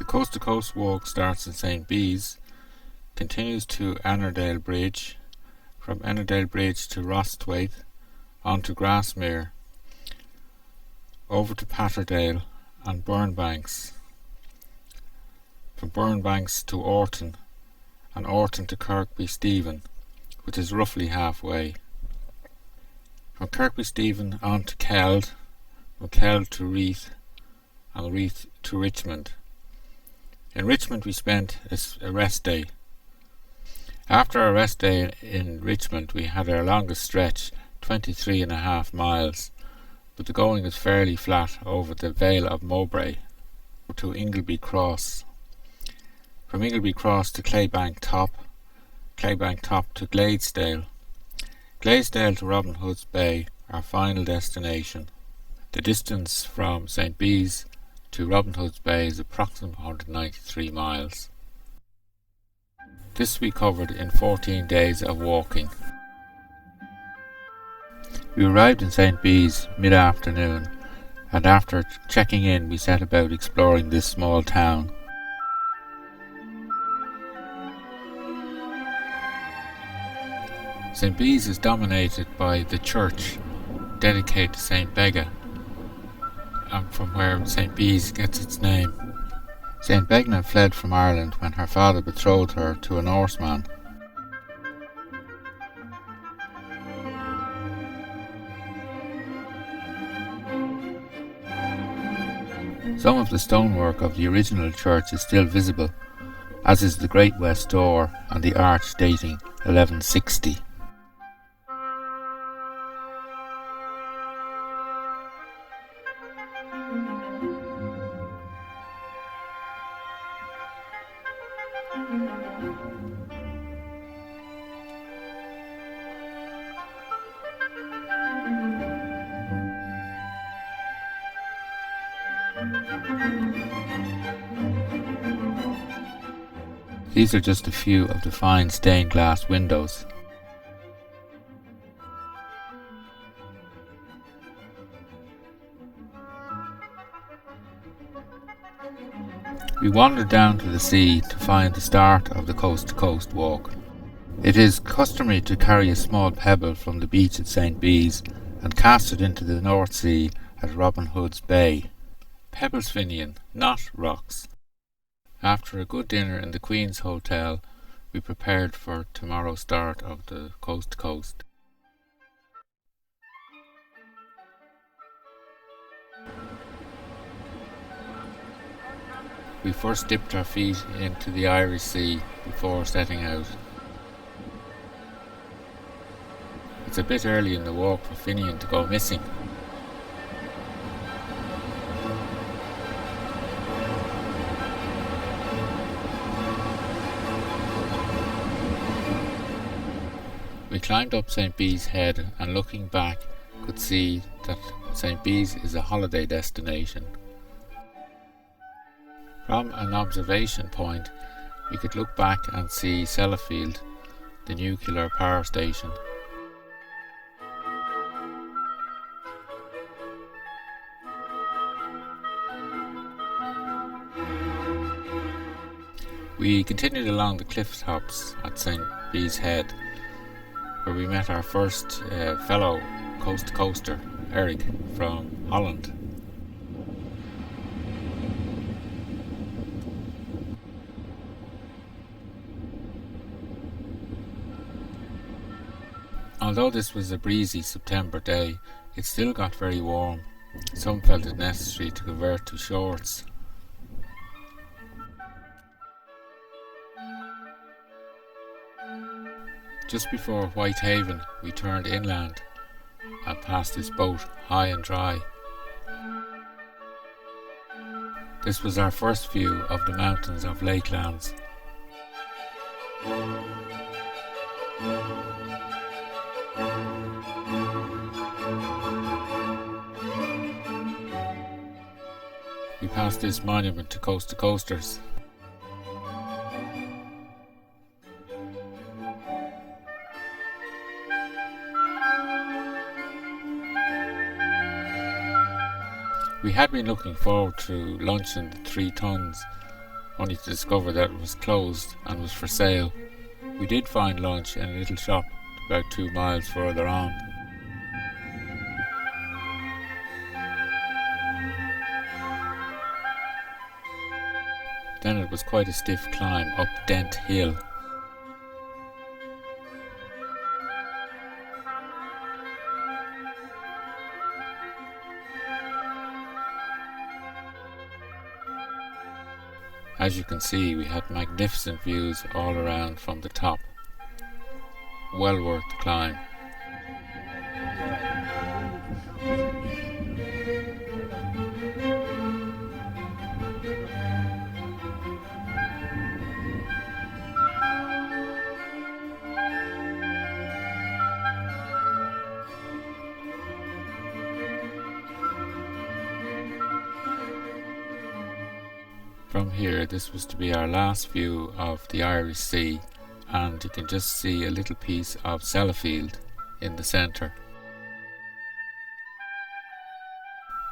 Coast to Coast walk starts in St. Bees, continues to Annerdale Bridge, from Annerdale Bridge to Rosthwaite, on to Grassmere, over to Patterdale and Burnbanks, from Burnbanks to Orton, and Orton to Kirkby Stephen, which is roughly halfway. From Kirkby Stephen on to Keld, from Keld to Reeth, and Reeth to Richmond. In Richmond we spent a rest day. After our rest day in Richmond we had our longest stretch, 23.5 miles, but the going is fairly flat over the Vale of Mowbray to Ingleby Cross. From Ingleby Cross to Claybank Top to Gladesdale. Gladesdale to Robin Hood's Bay, our final destination. The distance from St. Bees to Robin Hood's Bay is approximately 193 miles. This we covered in 14 days of walking. We arrived in St. Bees mid-afternoon, and after checking in we set about exploring this small town. St. Bees is dominated by the church dedicated to St. Begga, and from where St. Bees gets its name. St. Begna fled from Ireland when her father betrothed her to a Norseman. Some of the stonework of the original church is still visible, as is the Great West Door and the arch dating 1160. These are just a few of the fine stained glass windows. We wandered down to the sea to find the start of the Coast to Coast walk. It is customary to carry a small pebble from the beach at St. Bees and cast it into the North Sea at Robin Hood's Bay. Pebbles, Finian, not rocks. After a good dinner in the Queen's Hotel, we prepared for tomorrow's start of the Coast to Coast. We first dipped our feet into the Irish Sea before setting out. It's a bit early in the walk for Finian to go missing. We climbed up St. Bees Head and looking back could see that St. Bees is a holiday destination. From an observation point we could look back and see Sellafield, the nuclear power station. We continued along the cliff tops at St. Bees Head, where we met our first fellow coast to coaster, Eric from Holland. Although this was a breezy September day, it still got very warm. Some felt it necessary to convert to shorts. Just before Whitehaven we turned inland and passed this boat high and dry. This was our first view of the mountains of Lakelands. We passed this monument to coasters. We had been looking forward to lunch in the 3 Tons, only to discover that it was closed and was for sale. We did find lunch in a little shop about 2 miles further on. Then it was quite a stiff climb up Dent Hill. As you can see, we had magnificent views all around from the top. Well worth the climb. From here, this was to be our last view of the Irish Sea, and you can just see a little piece of Sellafield in the centre.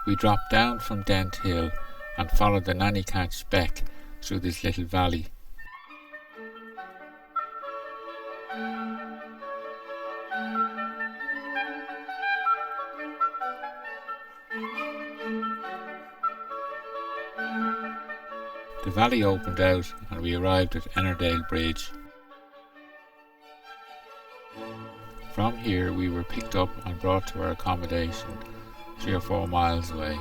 We dropped down from Dent Hill and followed the Nannycatch Beck through this little valley. The valley opened out and we arrived at Ennerdale Bridge. From here we were picked up and brought to our accommodation 3 or 4 miles away.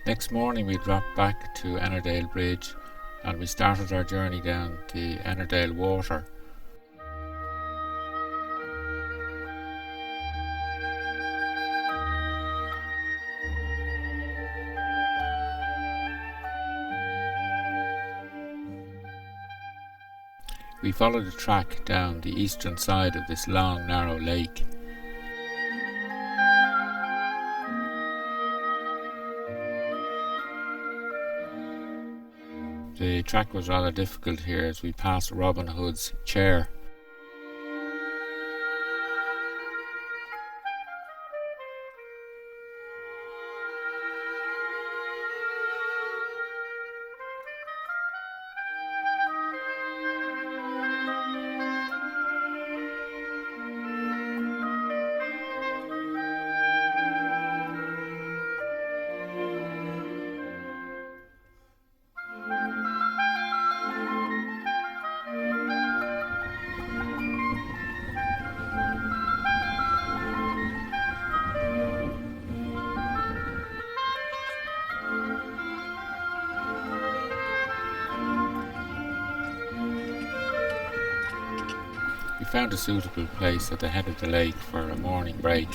Next morning we dropped back to Ennerdale Bridge and we started our journey down the Ennerdale Water. We followed a track down the eastern side of this long, narrow lake. The track was rather difficult here as we passed Robin Hood's chair. We found a suitable place at the head of the lake for a morning break.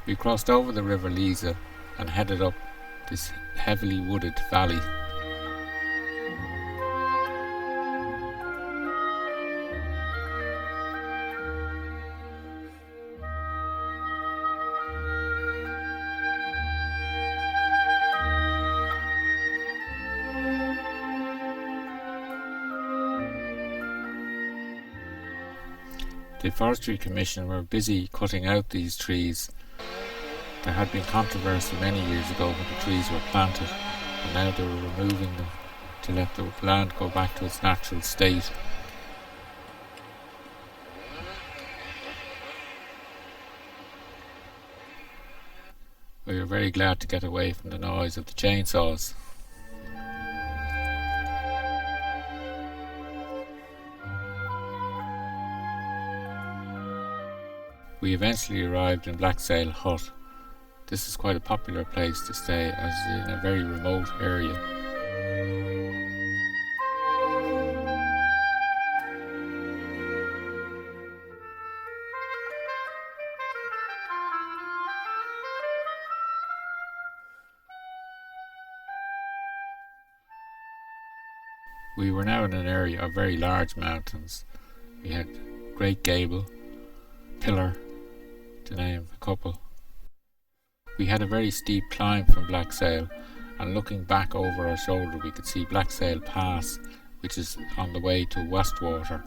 We crossed over the River Lisa and headed up this heavily wooded valley. The Forestry Commission were busy cutting out these trees. There had been controversy many years ago when the trees were planted, and now they were removing them to let the land go back to its natural state. We were very glad to get away from the noise of the chainsaws. We eventually arrived in Blacksail Hut. This is quite a popular place to stay as in a very remote area. We were now in an area of very large mountains. We had Great Gable, Pillar, to name a couple. We had a very steep climb from Black Sail, and looking back over our shoulder we could see Black Sail Pass, which is on the way to Westwater.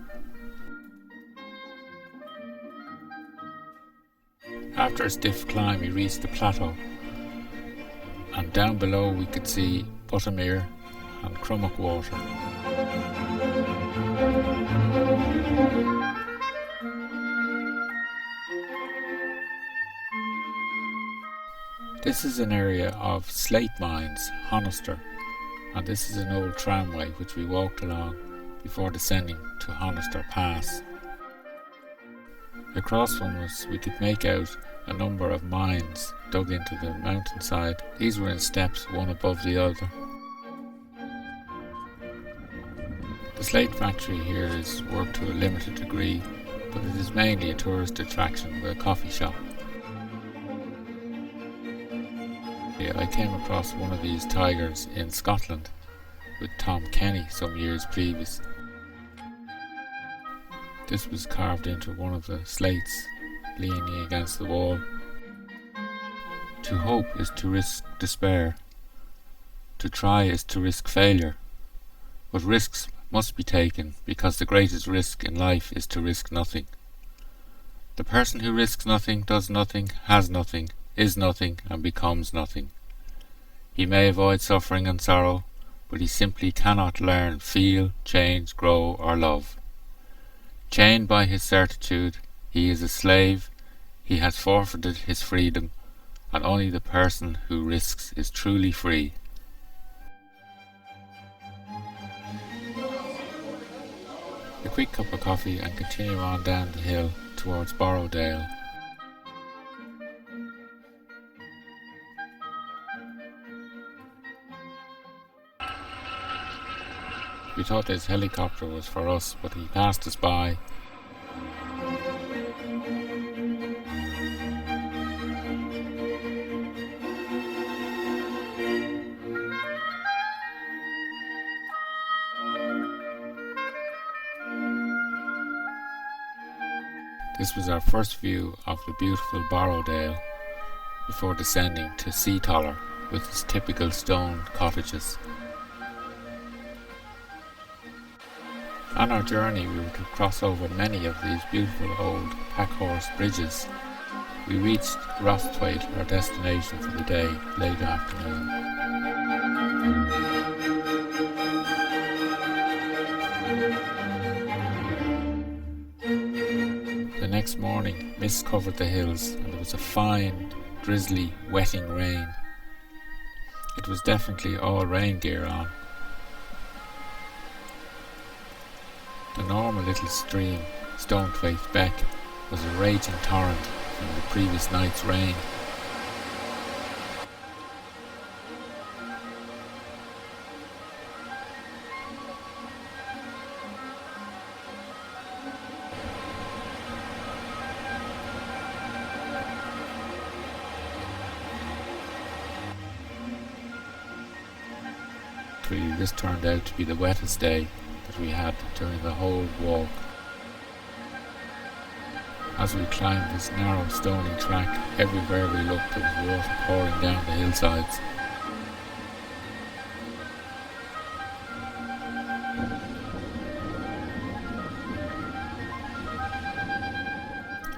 After a stiff climb we reached the plateau, and down below we could see Buttermere and Crummock Water. This is an area of slate mines, Honister, and this is an old tramway which we walked along before descending to Honister Pass. Across from us we could make out a number of mines dug into the mountainside. These were in steps, one above the other. The slate factory here is worked to a limited degree, but it is mainly a tourist attraction with a coffee shop. I came across one of these tigers in Scotland with Tom Kenny some years previous. This was carved into one of the slates, leaning against the wall. To hope is to risk despair. To try is to risk failure. But risks must be taken, because the greatest risk in life is to risk nothing. The person who risks nothing, does nothing, has nothing, is nothing, and becomes nothing. He may avoid suffering and sorrow, but he simply cannot learn, feel, change, grow, or love. Chained by his certitude, he is a slave, he has forfeited his freedom, and only the person who risks is truly free. A quick cup of coffee and continue on down the hill towards Borrowdale. We thought this helicopter was for us, but he passed us by. This was our first view of the beautiful Borrowdale before descending to Seatoller with its typical stone cottages. On our journey we were to cross over many of these beautiful old packhorse bridges. We reached Rosthwaite, our destination for the day, late afternoon. The next morning mist covered the hills and there was a fine, drizzly, wetting rain. It was definitely all rain gear on. The normal little stream, Stonefaith Beck, was a raging torrent from the previous night's rain. This turned out to be the wettest day that we had during the whole walk. As we climbed this narrow stony track, everywhere we looked there was water pouring down the hillsides.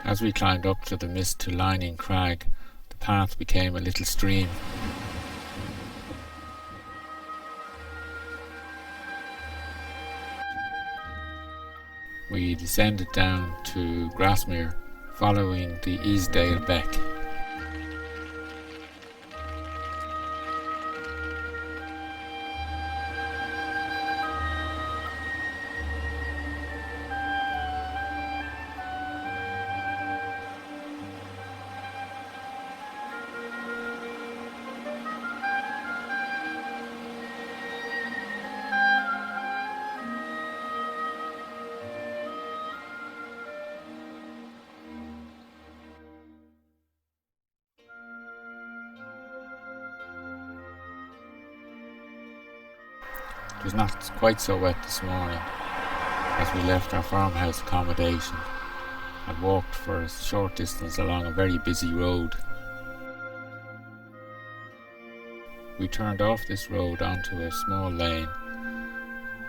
As we climbed up to the mist to lining crag, the path became a little stream. We descended down to Grasmere, following the Easdale Beck. was not quite so wet this morning as we left our farmhouse accommodation and walked for a short distance along a very busy road. We turned off this road onto a small lane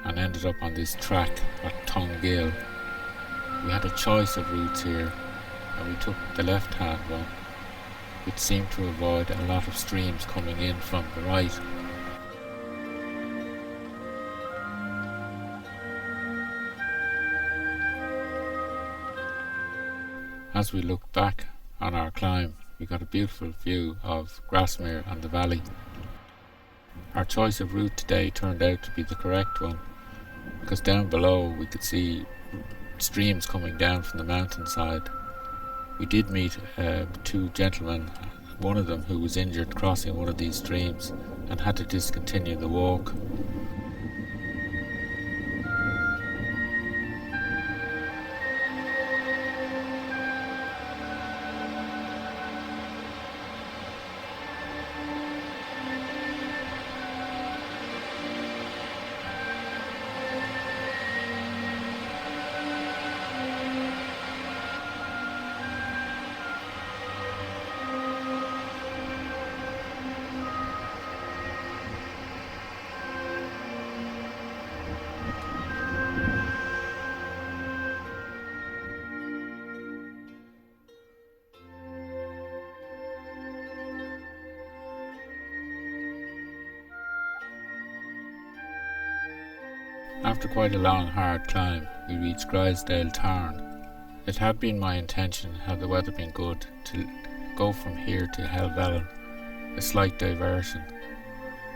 and ended up on this track at Tungill. We had a choice of routes here, and we took the left-hand one, which seemed to avoid a lot of streams coming in from the right. As we looked back on our climb, we got a beautiful view of Grasmere and the valley. Our choice of route today turned out to be the correct one, because down below we could see streams coming down from the mountainside. We did meet two gentlemen, one of them who was injured crossing one of these streams and had to discontinue the walk. After quite a long hard climb, we reached Grisdale Tarn. It had been my intention, had the weather been good, to go from here to Helvellyn, a slight diversion,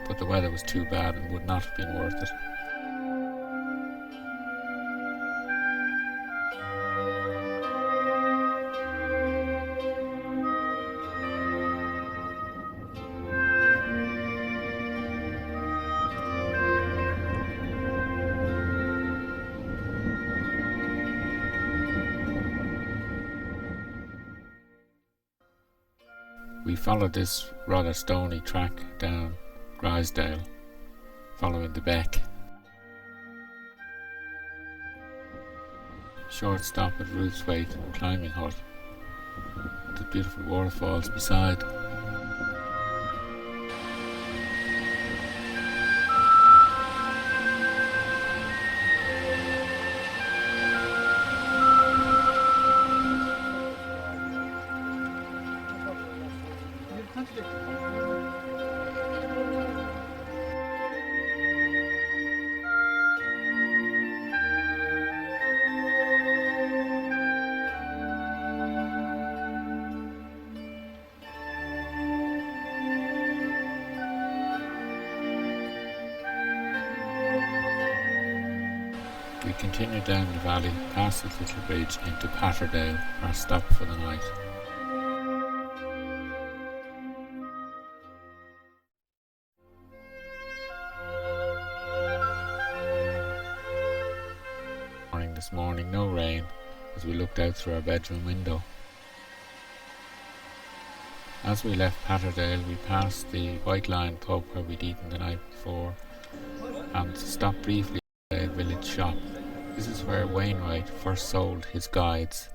but the weather was too bad and would not have been worth it. We followed this rather stony track down Grisdale, following the beck. Short stop at Ruthwaite climbing hut, with the beautiful waterfalls beside. We continued down the valley, past the little bridge, into Patterdale, our stop for the night. This morning, no rain, as we looked out through our bedroom window. As we left Patterdale, we passed the White Lion pub where we'd eaten the night before and stopped briefly at a village shop. This is where Wainwright first sold his guides.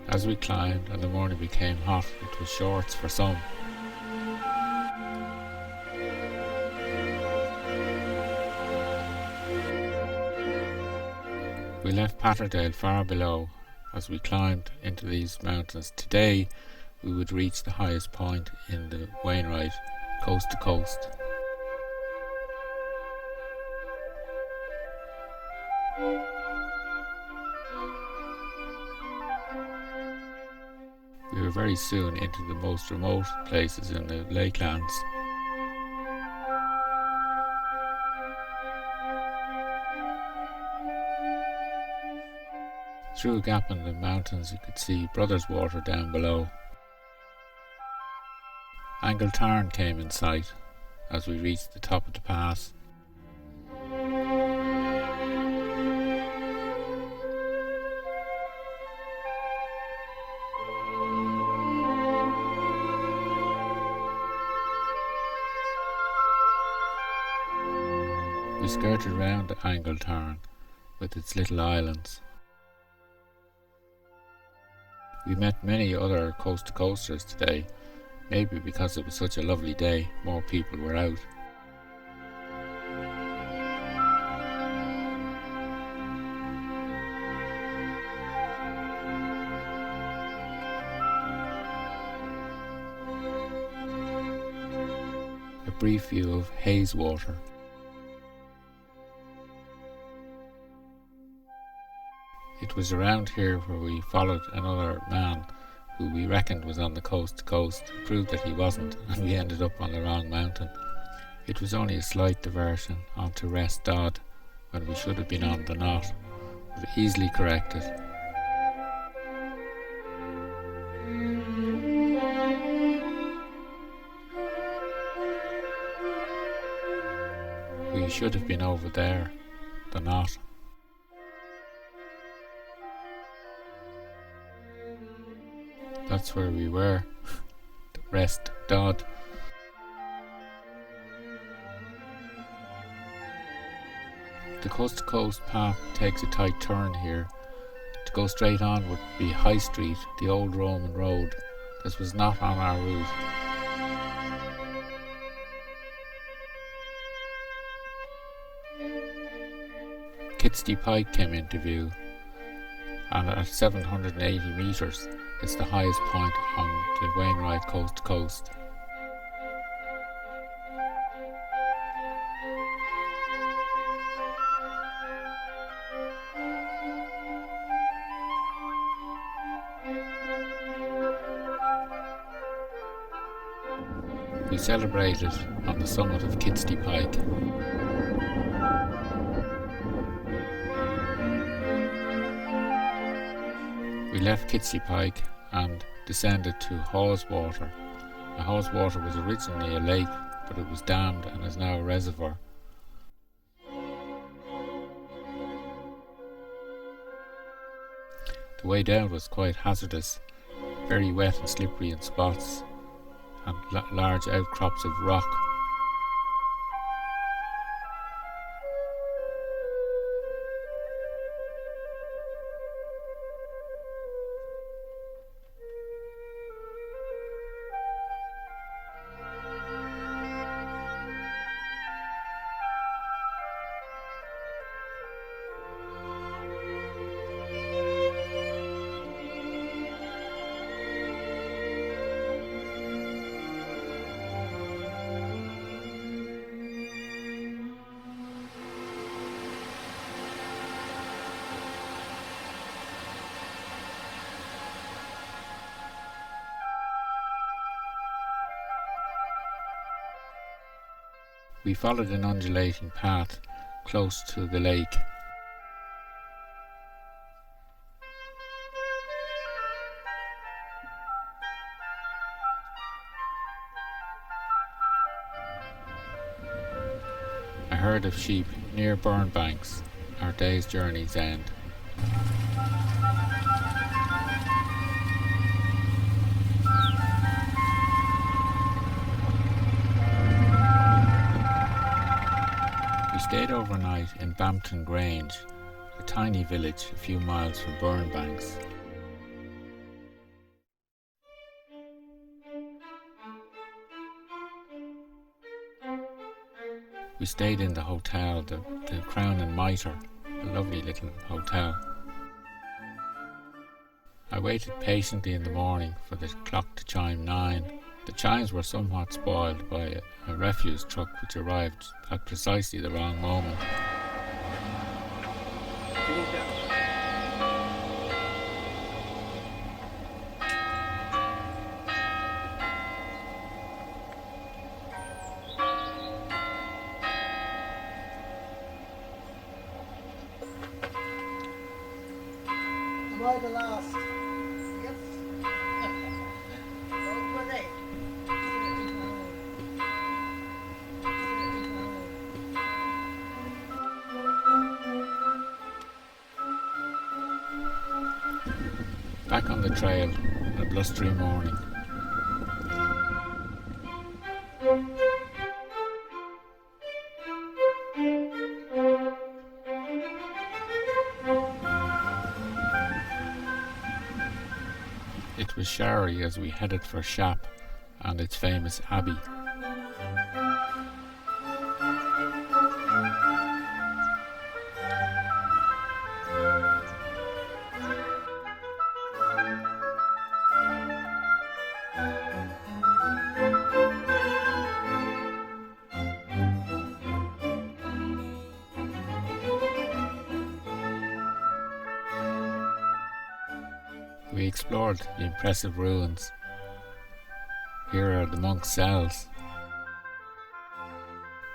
As we climbed and the morning became hot, it was shorts for some. We left Patterdale far below as we climbed into these mountains. Today we would reach the highest point in the Wainwright, coast to coast. We were very soon into the most remote places in the Lakelands. Through a gap in the mountains you could see Brothers Water down below. Angle Tarn came in sight as we reached the top of the pass. We skirted round the angle turn with its little islands. We met many other coast-to-coasters today. Maybe because it was such a lovely day, more people were out. A brief view of Hayeswater. It was around here where we followed another man who we reckoned was on the coast to coast. It proved that he wasn't, and we ended up on the wrong mountain. It was only a slight diversion onto Rest Dodd when we should have been on the Knot, but easily corrected. We should have been over there, the Knot. That's where we were, Rest Dodd. The coast-to-coast path takes a tight turn here. To go straight on would be High Street, the old Roman road. This was not on our route. Kitstey Pike came into view, and at 780 metres, it's the highest point on the Wainwright coast to coast. We celebrated on the summit of Kitstey Pike. We left Kitstey Pike and descended to Haweswater. Now, Haweswater was originally a lake, but it was dammed and is now a reservoir. The way down was quite hazardous, very wet and slippery in spots, and large outcrops of rock. We followed an undulating path close to the lake. A herd of sheep near Burnbanks, our day's journey's end. We stayed overnight in Bampton Grange, a tiny village a few miles from Burnbanks. We stayed in the hotel, the Crown and Mitre, a lovely little hotel. I waited patiently in the morning for the clock to chime 9. The chimes were somewhat spoiled by a refuse truck which arrived at precisely the wrong moment. Am I the last? Yes. Open. Back on the trail, a blustery morning. it was showery as we headed for Shap and its famous abbey. We explored the impressive ruins. Here are the monks' cells.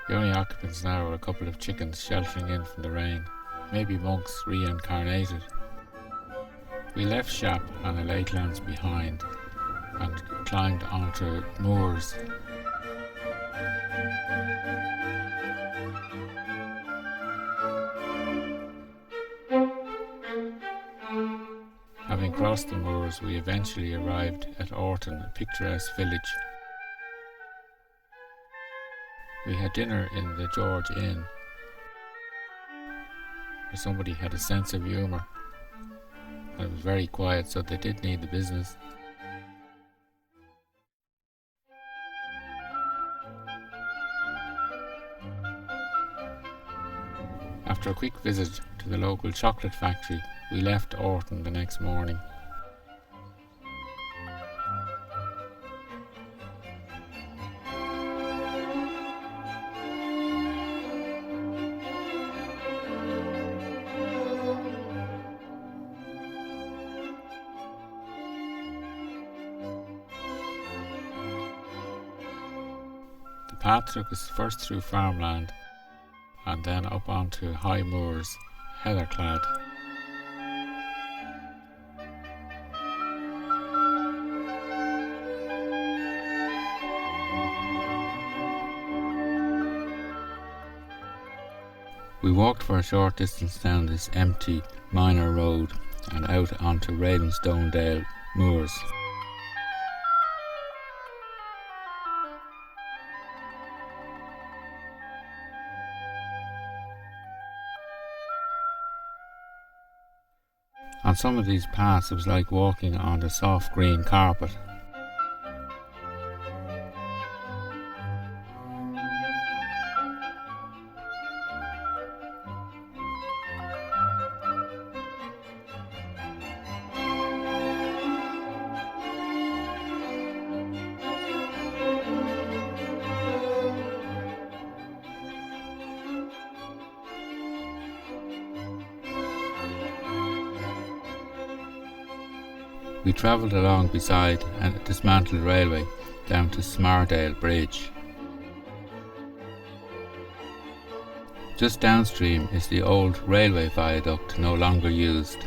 The only occupants now are a couple of chickens sheltering in from the rain, maybe monks reincarnated. We left Shap and the lakelands behind and climbed onto moors. Having crossed the moors, we eventually arrived at Orton, a picturesque village. We had dinner in the George Inn, where somebody had a sense of humour. It was very quiet, so they did need the business. After a quick visit to the local chocolate factory, we left Orton the next morning. The path took us first through farmland and then up onto high moors, heather-clad. We walked for a short distance down this empty minor road and out onto Ravenstonedale moors. On some of these paths it was like walking on a soft green carpet. We travelled along beside a dismantled railway down to Smaردale Bridge. Just downstream is the old railway viaduct, no longer used.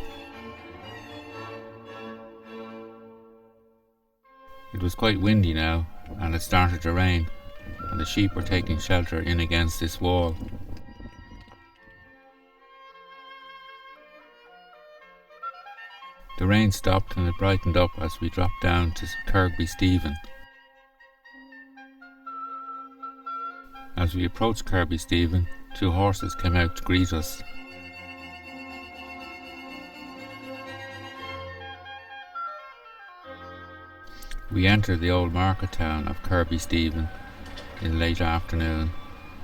It was quite windy now, and it started to rain, and the sheep were taking shelter in against this wall. The rain stopped and it brightened up as we dropped down to Kirkby Stephen. As we approached Kirkby Stephen, two horses came out to greet us. We entered the old market town of Kirkby Stephen in late afternoon.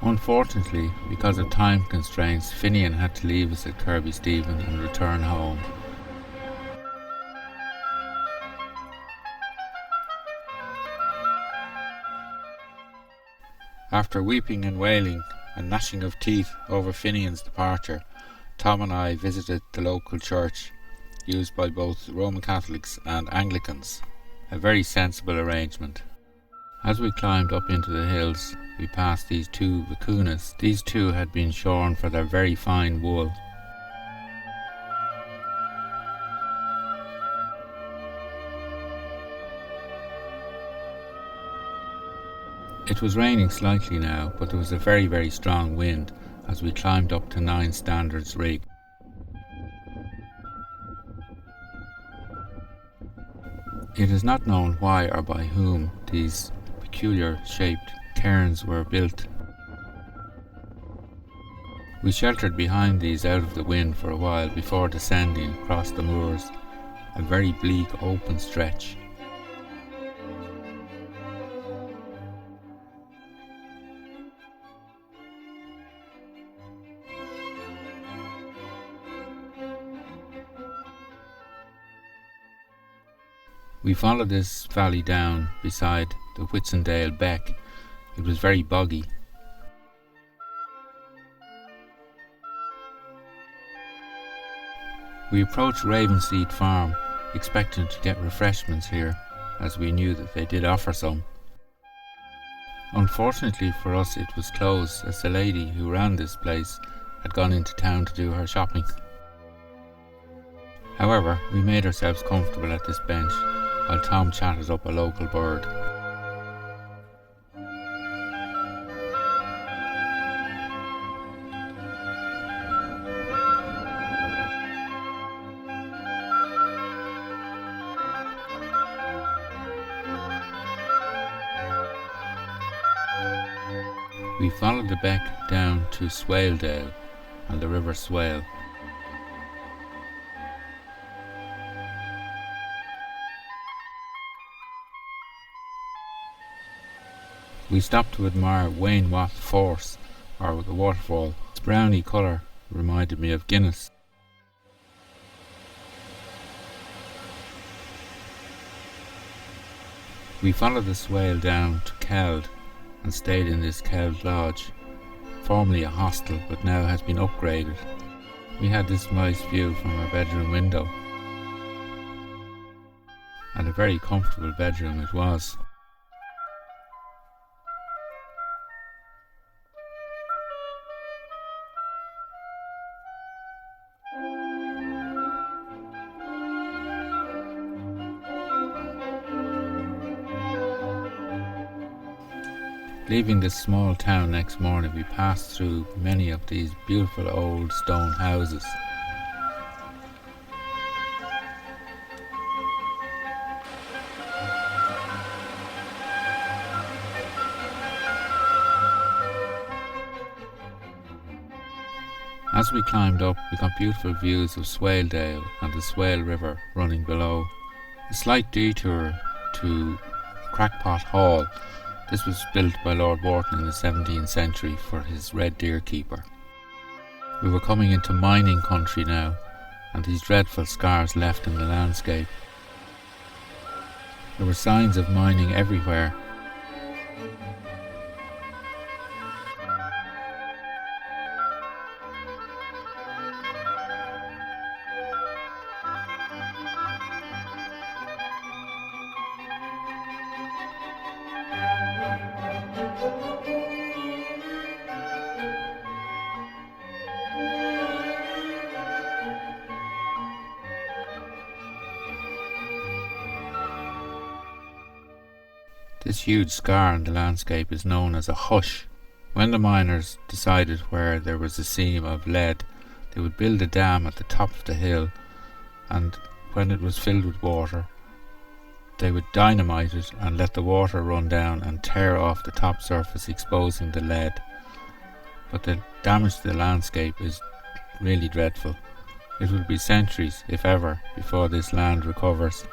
Unfortunately, because of time constraints, Finian had to leave us at Kirkby Stephen and return home. After weeping and wailing and gnashing of teeth over Finian's departure, Tom and I visited the local church, used by both Roman Catholics and Anglicans. A very sensible arrangement. As we climbed up into the hills, we passed these two vicunas. These two had been shorn for their very fine wool. It was raining slightly now, but there was a very, very strong wind as we climbed up to 9 Standards Rig. It is not known why or by whom these peculiar shaped cairns were built. We sheltered behind these out of the wind for a while before descending across the moors a very bleak open stretch. We followed this valley down beside the Whitsunday Beck. It was very boggy. We approached Ravenseed Farm, expecting to get refreshments here, as we knew that they did offer some. Unfortunately for us, it was closed, as the lady who ran this place had gone into town to do her shopping. However, we made ourselves comfortable at this bench while Tom chatted up a local bird. We followed the beck down to Swaledale and the River Swale. We stopped to admire Wainwright Force, or the waterfall. Its browny colour reminded me of Guinness. We followed the swale down to Keld and stayed in this Keld Lodge, formerly a hostel but now has been upgraded. We had this nice view from our bedroom window, and a very comfortable bedroom it was. Leaving this small town next morning, we passed through many of these beautiful old stone houses. As we climbed up, we got beautiful views of Swaledale and the Swale River running below. A slight detour to Crackpot Hall. This was built by Lord Wharton in the 17th century for his red deer keeper. We were coming into mining country now, and these dreadful scars left in the landscape. There were signs of mining everywhere. This huge scar in the landscape is known as a hush. When the miners decided where there was a seam of lead, they would build a dam at the top of the hill, and when it was filled with water, they would dynamite it and let the water run down and tear off the top surface, exposing the lead. But the damage to the landscape is really dreadful. It will be centuries, if ever, before this land recovers.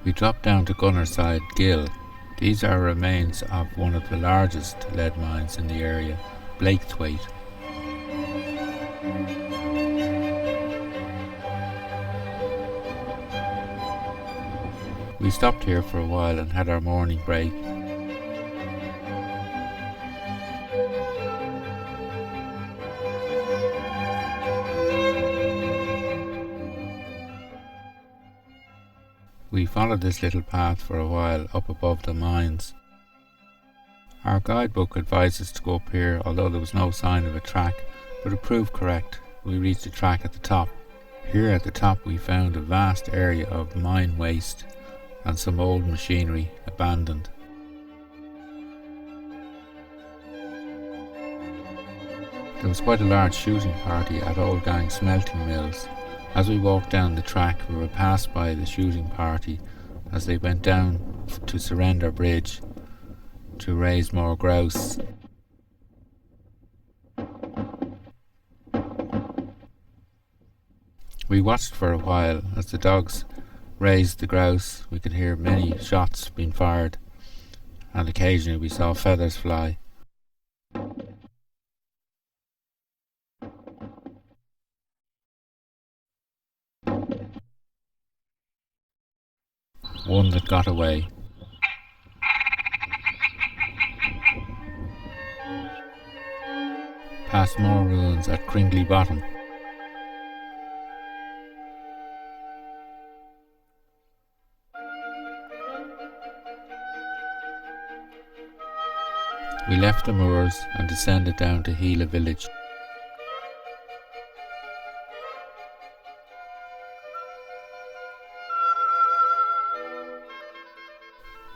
We dropped down to Gunnerside Gill. These are remains of one of the largest lead mines in the area, Blakethwaite. We stopped here for a while and had our morning break. We followed this little path for a while up above the mines. Our guidebook advised us to go up here, although there was no sign of a track, but it proved correct. We reached a track at the top. Here at the top we found a vast area of mine waste and some old machinery abandoned. There was quite a large shooting party at Old Gang smelting mills. As we walked down the track, we were passed by the shooting party as they went down to Surrender Bridge to raise more grouse. We We watched for a while as the dogs raised the grouse. We could hear many shots being fired, and occasionally we saw feathers fly. One that got away. Past more ruins at Cringley Bottom. We left the moors and descended down to Gila village.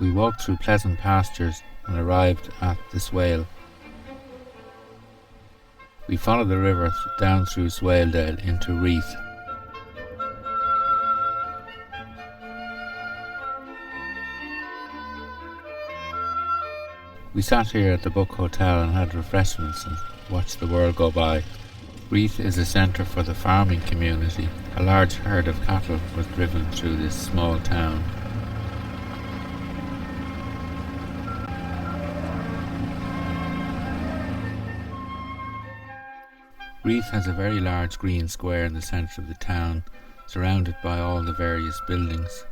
We walked through pleasant pastures and arrived at the Swale. We followed the river down through Swaledale into Reeth. We sat here at the Book Hotel and had refreshments and watched the world go by. Reeth is a centre for the farming community. A large herd of cattle was driven through this small town. Reeth has a very large green square in the centre of the town, surrounded by all the various buildings.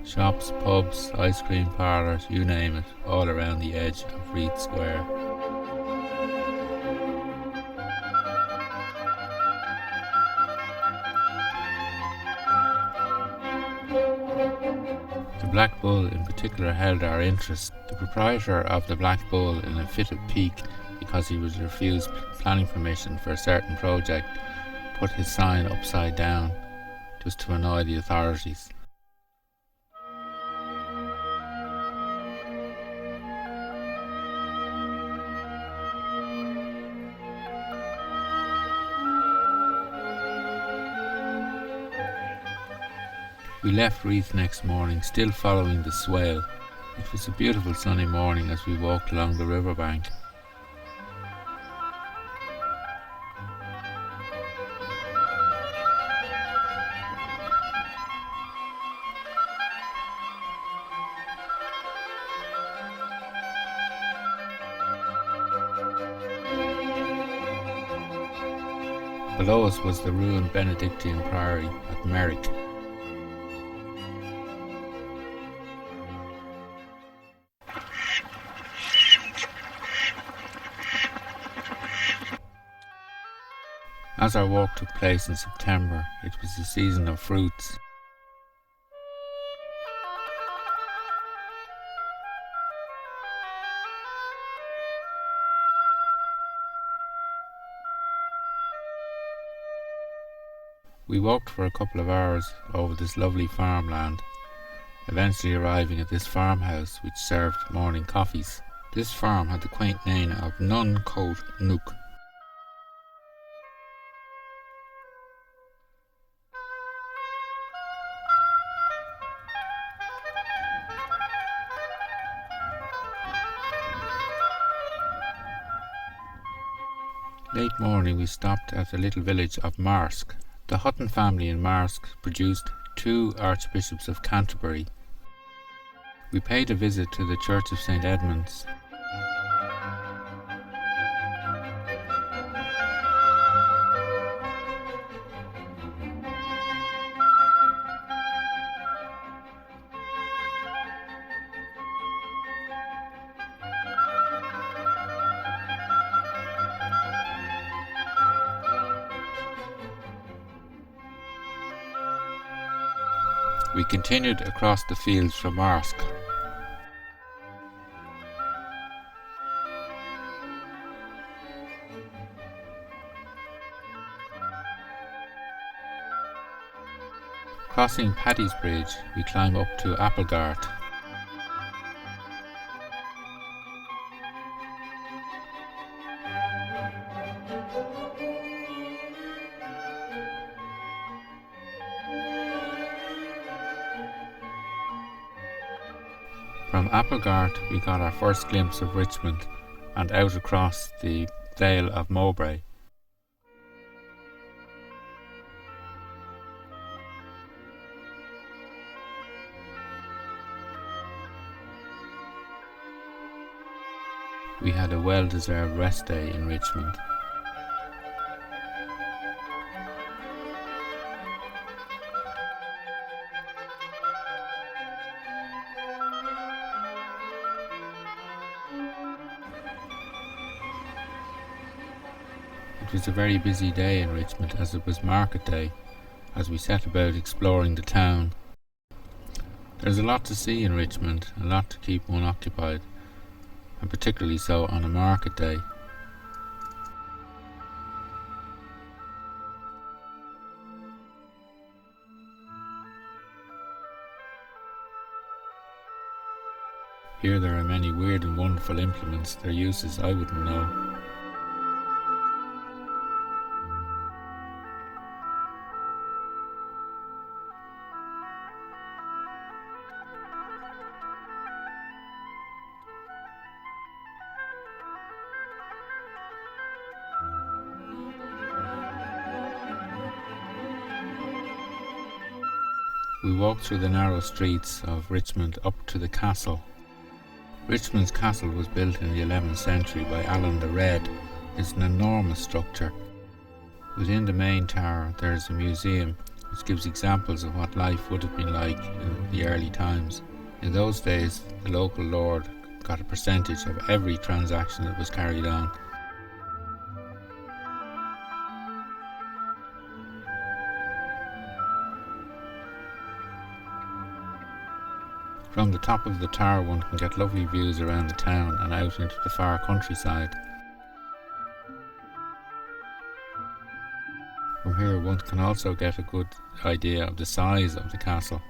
Shops, pubs, ice cream parlours, you name it, all around the edge of Reeth Square. The Black Bull in particular held our interest. The proprietor of the Black Bull, in a fit of pique because he was refused planning permission for a certain project, put his sign upside down just to annoy the authorities. We left Reeth next morning, still following the Swale. It was a beautiful sunny morning as we walked along the riverbank. Below us was the ruined Benedictine Priory at Merrick. As our walk took place in September, it was the season of fruits. We walked for a couple of hours over this lovely farmland, eventually arriving at this farmhouse which served morning coffees. This farm had the quaint name of Nun Coat Nook. Late morning we stopped at the little village of Marsk. The Hutton family in Marsk produced 2 Archbishops of Canterbury. We paid a visit to the Church of St. Edmunds. We continued across the fields from Marsk. Crossing Paddy's Bridge, we climb up to Applegart. From Applegart we got our first glimpse of Richmond and out across the Vale of Mowbray. We had a well-deserved rest day in Richmond. It was a very busy day in Richmond as it was market day, as we set about exploring the town. There's a lot to see in Richmond, a lot to keep one occupied, and particularly so on a market day. Here there are many weird and wonderful implements, their uses I wouldn't know. We walked through the narrow streets of Richmond up to the castle. Richmond's castle was built in the 11th century by Alan the Red. It's an enormous structure. Within the main tower there is a museum which gives examples of what life would have been like in the early times. In those days, the local lord got a percentage of every transaction that was carried on. From the top of the tower one can get lovely views around the town and out into the far countryside. From here one can also get a good idea of the size of the castle.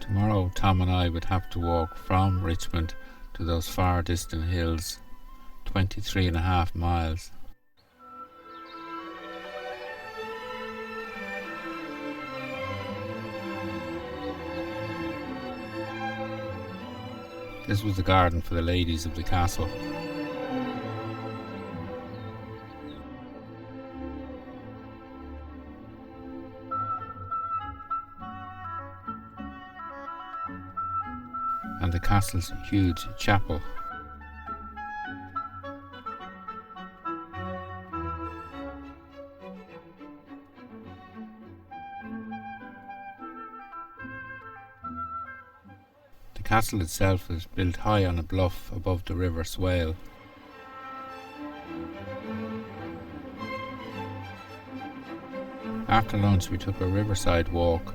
Tomorrow Tom and I would have to walk from Richmond to those far distant hills, 23.5 miles. This was the garden for the ladies of the castle. And the castle's huge chapel. The castle itself is built high on a bluff above the River Swale. After lunch we took a riverside walk.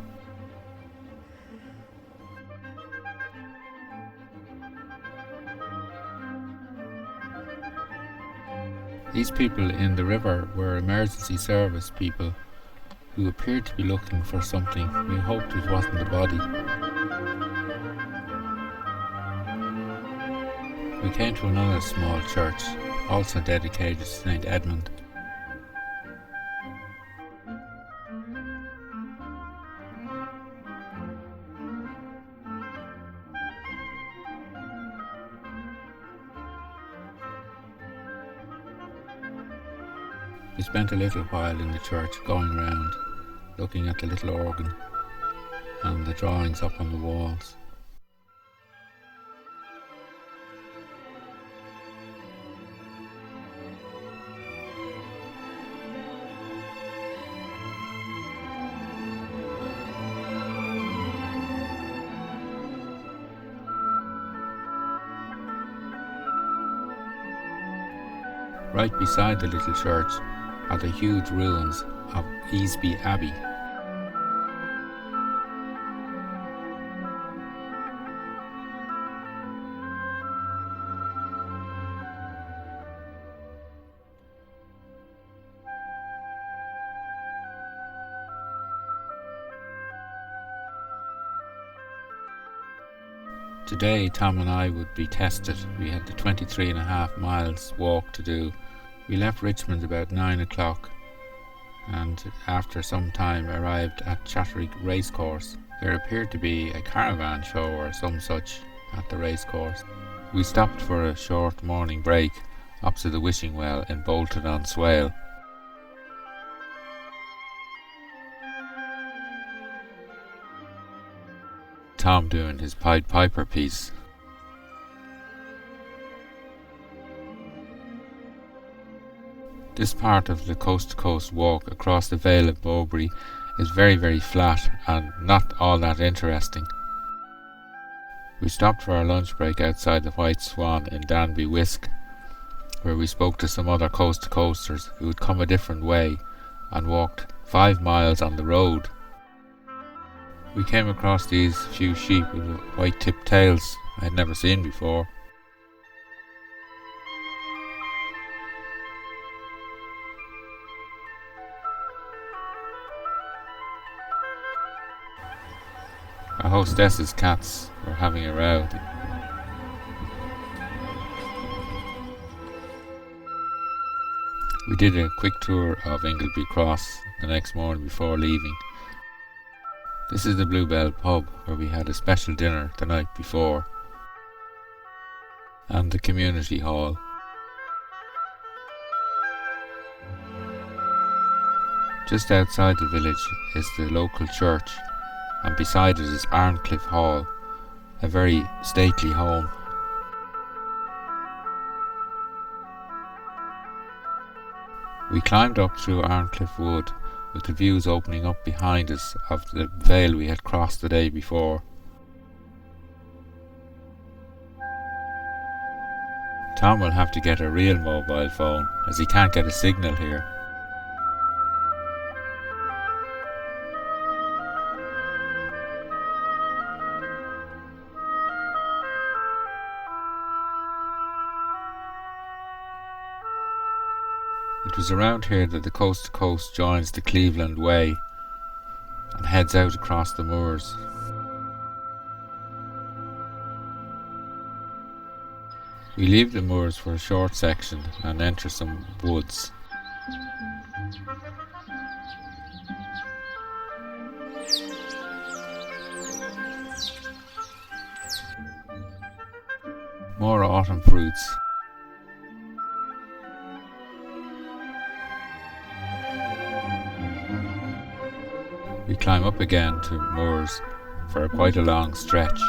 These people in the river were emergency service people who appeared to be looking for something. We hoped it wasn't a body. We came to another small church, also dedicated to St. Edmund. We spent a little while in the church going round, looking at the little organ and the drawings up on the walls. Right beside the little church are the huge ruins of Easby Abbey. Today Tom and I would be tested. We had the 23.5 miles walk to do. We left Richmond about 9 o'clock and after some time arrived at Chatterick Racecourse. There appeared to be a caravan show or some such at the racecourse. We stopped for a short morning break opposite the wishing well in Bolton-on-Swale. Tom doing his Pied Piper piece. This part of the coast-to-coast walk across the Vale of Mowbray is very, very flat and not all that interesting. We stopped for our lunch break outside the White Swan in Danby Wisk, where we spoke to some other coast-to-coasters who had come a different way and walked 5 miles on the road. We came across these few sheep with white-tipped tails I had never seen before. Our hostess's cats were having a row. We did a quick tour of Ingleby Cross the next morning before leaving. This is the Bluebell pub where we had a special dinner the night before, and the community hall. Just outside the village is the local church, and beside it is Arncliffe Hall, a very stately home. We climbed up through Arncliffe Wood with the views opening up behind us of the vale we had crossed the day before. Tom will have to get a real mobile phone as he can't get a signal here. It was around here that the coast to coast joins the Cleveland Way and heads out across the moors. We leave the moors for a short section and enter some woods. More autumn fruits. We climb up again to moors for quite a long stretch.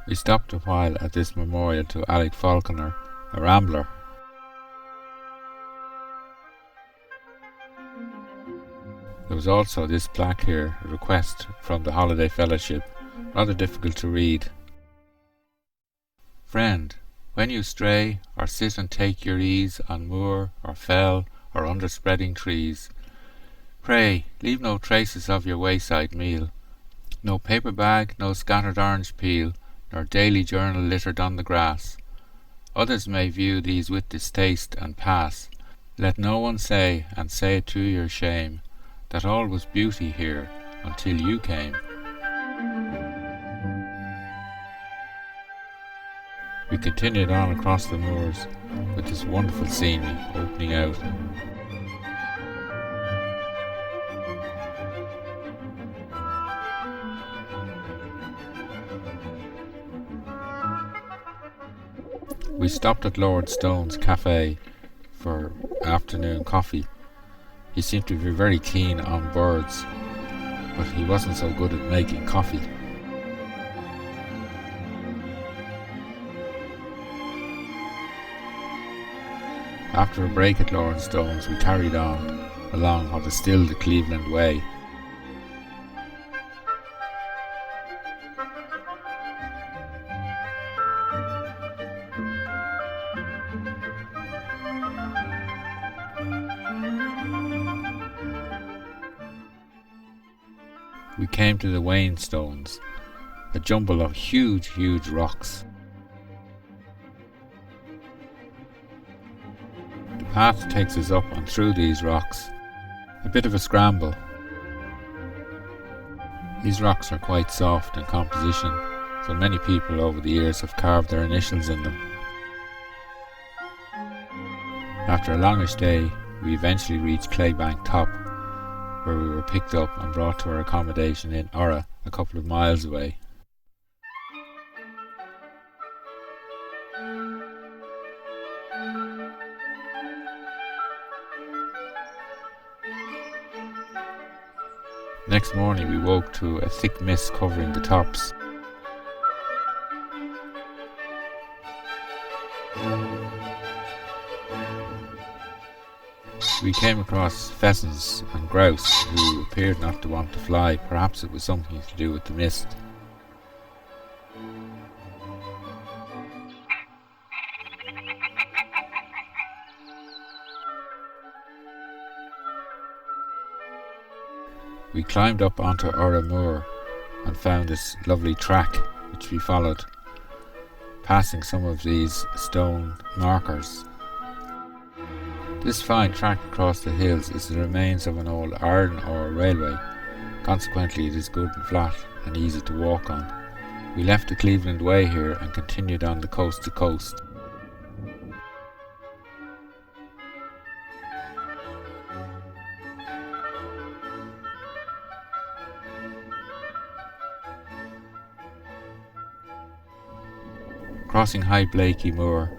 We stopped a while at this memorial to Alec Falconer, a rambler. There was also this plaque here, a request from the Holiday Fellowship, rather difficult to read. Friend, when you stray, or sit and take your ease on moor or fell or under spreading trees, pray leave no traces of your wayside meal, no paper bag, no scattered orange peel, nor daily journal littered on the grass. Others may view these with distaste and pass. Let no one say, and say it to your shame, that all was beauty here until you came. We continued on across the moors with this wonderful scenery opening out. We stopped at Lord Stone's cafe for afternoon coffee. He seemed to be very keen on birds, but he wasn't so good at making coffee. After a break at Lord Stone's, we carried on along what is still the Cleveland Way. We came to the Wainstones, a jumble of huge rocks. The path takes us up and through these rocks, a bit of a scramble. These rocks are quite soft in composition, so many people over the years have carved their initials in them. After a longish day, we eventually reached Claybank Top, where we were picked up and brought to our accommodation in Orra, a couple of miles away. Next morning we woke to a thick mist covering the tops. We came across pheasants and grouse who appeared not to want to fly. Perhaps it was something to do with the mist. We climbed up onto Ora Moor and found this lovely track which we followed, passing some of these stone markers. This fine track across the hills is the remains of an old iron ore railway. Consequently, it is good and flat and easy to walk on. We left the Cleveland Way here and continued on the coast to coast. Crossing High Blakey Moor,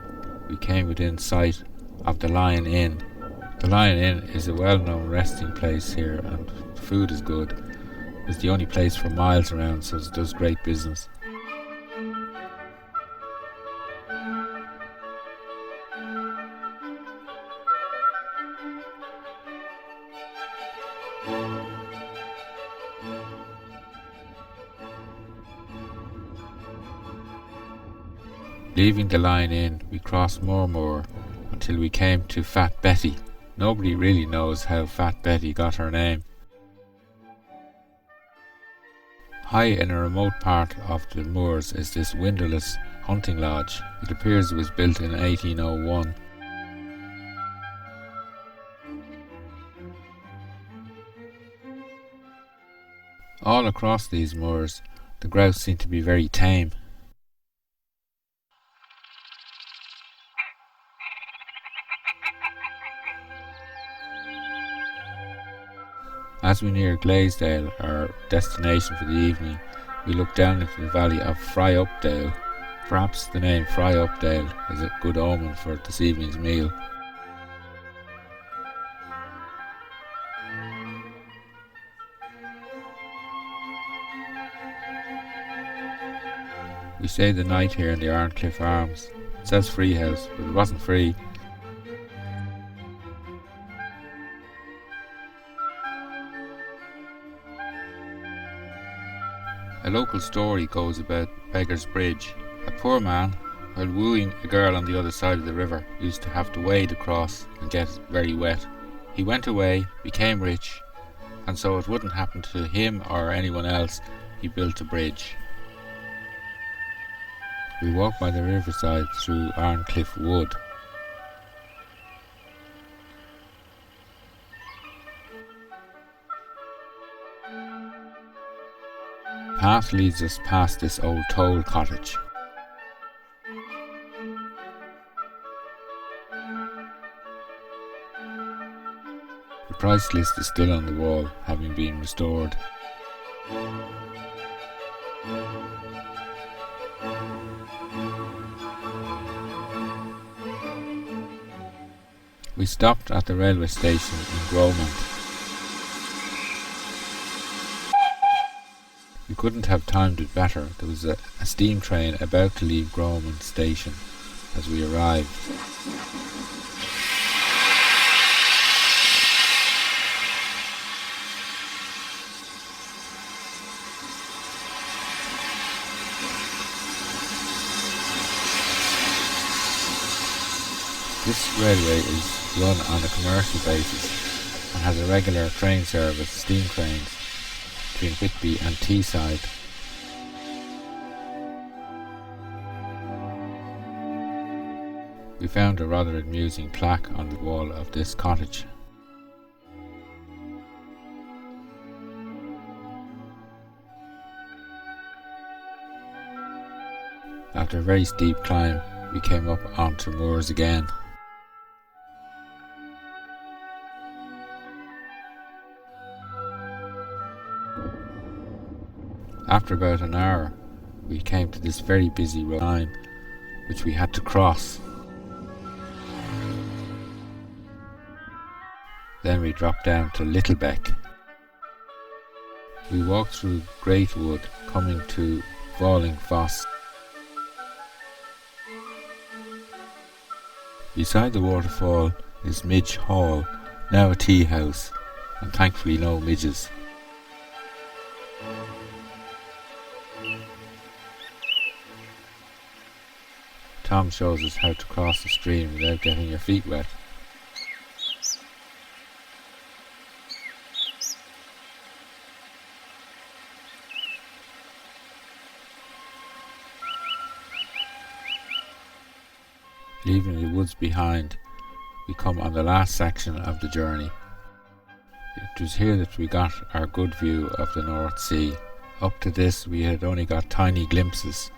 we came within sight of the Lion Inn. The Lion Inn is a well-known resting place here, and the food is good. It's the only place for miles around, so it does great business. Leaving the Lion Inn, we crossed Moor Moor until we came to Fat Betty. Nobody really knows how Fat Betty got her name. High in a remote part of the moors is this windowless hunting lodge. It appears it was built in 1801. All across these moors, the grouse seem to be very tame. As we near Glaisdale, our destination for the evening, we look down into the valley of Fry Updale. Perhaps the name Fry Updale is a good omen for this evening's meal. We stayed the night here in the Arncliffe Arms. It says free house, but it wasn't free. A local story goes about Beggar's Bridge. A poor man, while wooing a girl on the other side of the river, used to have to wade across and get very wet. He went away, became rich, and so it wouldn't happen to him or anyone else, he built a bridge. We walked by the riverside through Arncliffe Wood. Path leads us past this old toll cottage. The price list is still on the wall, having been restored. We stopped at the railway station in Gromont. We couldn't have timed it better. There was a steam train about to leave Gromont station as we arrived. This railway is run on a commercial basis and has a regular train service, steam trains, between Whitby and Teesside. We found a rather amusing plaque on the wall of this cottage. After a very steep climb, we came up onto moors again. After about an hour, we came to this very busy road which we had to cross. Then we dropped down to Littlebeck. We walked through great wood, coming to falling foss. Beside the waterfall is Midge Hall, now a tea house, and thankfully no midges. Tom shows us how to cross the stream without getting your feet wet. Leaving the woods behind, we come on the last section of the journey. It was here that we got our good view of the North Sea. Up to this we had only got tiny glimpses.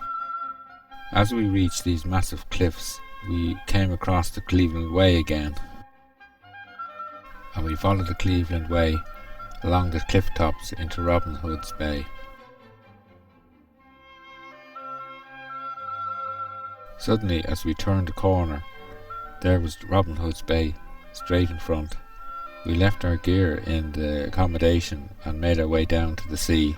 As we reached these massive cliffs, we came across the Cleveland Way again, and we followed the Cleveland Way along the cliff tops into Robin Hood's Bay. Suddenly, as we turned the corner, there was Robin Hood's Bay straight in front. We left our gear in the accommodation and made our way down to the sea.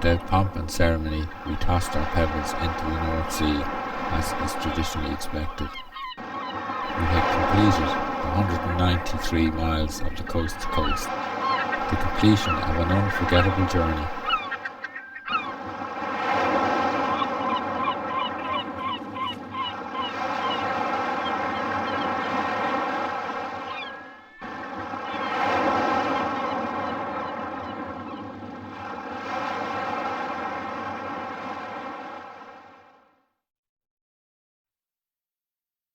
Without pomp and ceremony, we tossed our pebbles into the North Sea, as is traditionally expected. We had completed 193 miles of the coast to coast, the completion of an unforgettable journey.